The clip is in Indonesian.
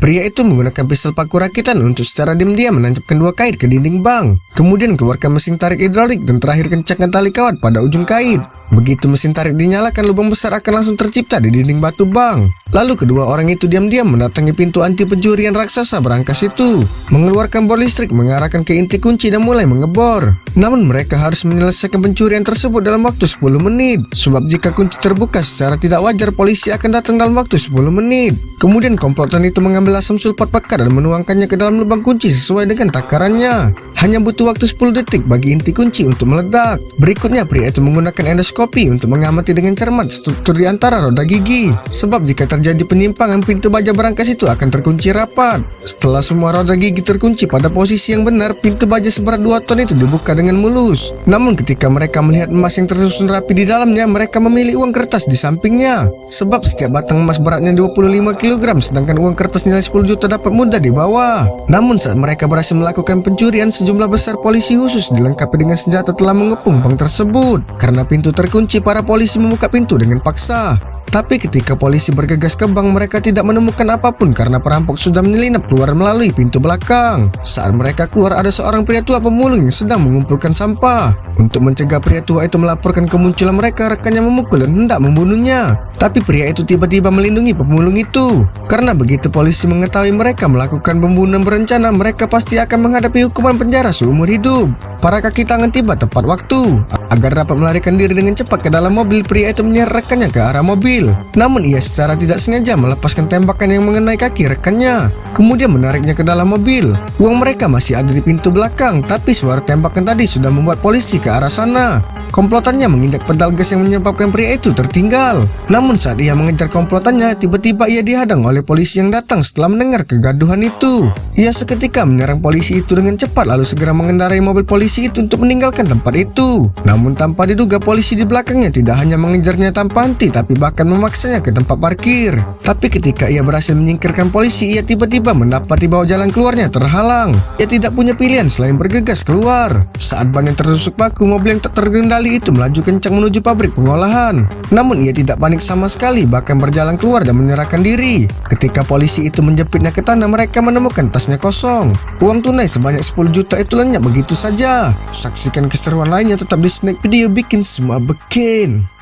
Pria itu menggunakan pistol paku rakitan untuk secara diam-diam menancapkan 2 kait ke dinding bank. Kemudian keluarkan mesin tarik hidrolik dan terakhir kencangkan tali kawat pada ujung kait. Begitu mesin tarik dinyalakan, lubang besar akan langsung tercipta di dinding batu bank. Lalu kedua orang itu diam-diam mendatangi pintu anti pencurian raksasa berangkas itu, mengeluarkan bor listrik mengarahkan ke inti kunci dan mulai mengebor. Namun mereka harus menyelesaikan pencurian tersebut dalam waktu 10 menit. Sebab jika kunci terbuka secara tidak wajar, polisi akan datang dalam waktu 10 menit. Kemudian komplotan itu mengambil asam sulfat pekat dan menuangkannya ke dalam lubang kunci sesuai dengan takarannya. Hanya butuh waktu 10 detik bagi inti kunci untuk meledak. Berikutnya pria itu menggunakan endoskopi untuk mengamati dengan cermat struktur di antara roda gigi. Sebab jika terjadi penyimpangan, pintu baja berangkas itu akan terkunci rapat. Setelah semua roda gigi terkunci pada posisi yang benar, pintu baja seberat 2 ton itu dibuka dengan mulus. Namun ketika mereka melihat emas yang tersusun rapi di dalamnya, mereka memilih uang kertas di sampingnya. Sebab setiap batang emas beratnya 25 kg, sedangkan uang kertas nilai 10 juta dapat mudah dibawa. Namun saat mereka berhasil melakukan pencurian, sejumlah besar polisi khusus dilengkapi dengan senjata telah mengepung bank tersebut. Karena pintu terkunci, para polisi membuka pintu dengan paksa. Tapi ketika polisi bergegas ke bank, mereka tidak menemukan apapun karena perampok sudah menyelinap keluar melalui pintu belakang. Saat mereka keluar, ada seorang pria tua pemulung yang sedang mengumpulkan sampah. Untuk mencegah pria tua itu melaporkan kemunculan mereka, rekannya memukul dan hendak membunuhnya. Tapi pria itu tiba-tiba melindungi pemulung itu. Karena begitu polisi mengetahui mereka melakukan pembunuhan berencana, mereka pasti akan menghadapi hukuman penjara seumur hidup. Para kaki tangan tiba tepat waktu. Agar dapat melarikan diri dengan cepat ke dalam mobil, pria itu menyeret rekannya ke arah mobil. Namun ia secara tidak sengaja melepaskan tembakan yang mengenai kaki rekannya, kemudian menariknya ke dalam mobil. Uang mereka masih ada di pintu belakang, tapi suara tembakan tadi sudah membuat polisi ke arah sana. Komplotannya menginjak pedal gas yang menyebabkan pria itu tertinggal. Namun saat ia mengejar komplotannya, tiba-tiba ia dihadang oleh polisi yang datang setelah mendengar kegaduhan itu. Ia seketika menyerang polisi itu dengan cepat, lalu segera mengendarai mobil polisi itu untuk meninggalkan tempat itu. Namun tanpa diduga, polisi di belakangnya tidak hanya mengejarnya tanpa henti, tapi bahkan memaksanya ke tempat parkir. Tapi ketika ia berhasil menyingkirkan polisi, ia tiba-tiba mendapat di bawah jalan keluarnya terhalang. Ia tidak punya pilihan selain bergegas keluar. Saat ban yang tertusuk paku, mobil yang tak terkendali itu melaju kencang menuju pabrik pengolahan. Namun ia tidak panik sama sekali, bahkan berjalan keluar dan menyerahkan diri. Ketika polisi itu menjepitnya ke tanah, mereka menemukan tasnya kosong. Uang tunai sebanyak 10 juta itu lenyap begitu saja. Saksikan keseruan lainnya tetap di Snack Video Bikin Semua Bikin.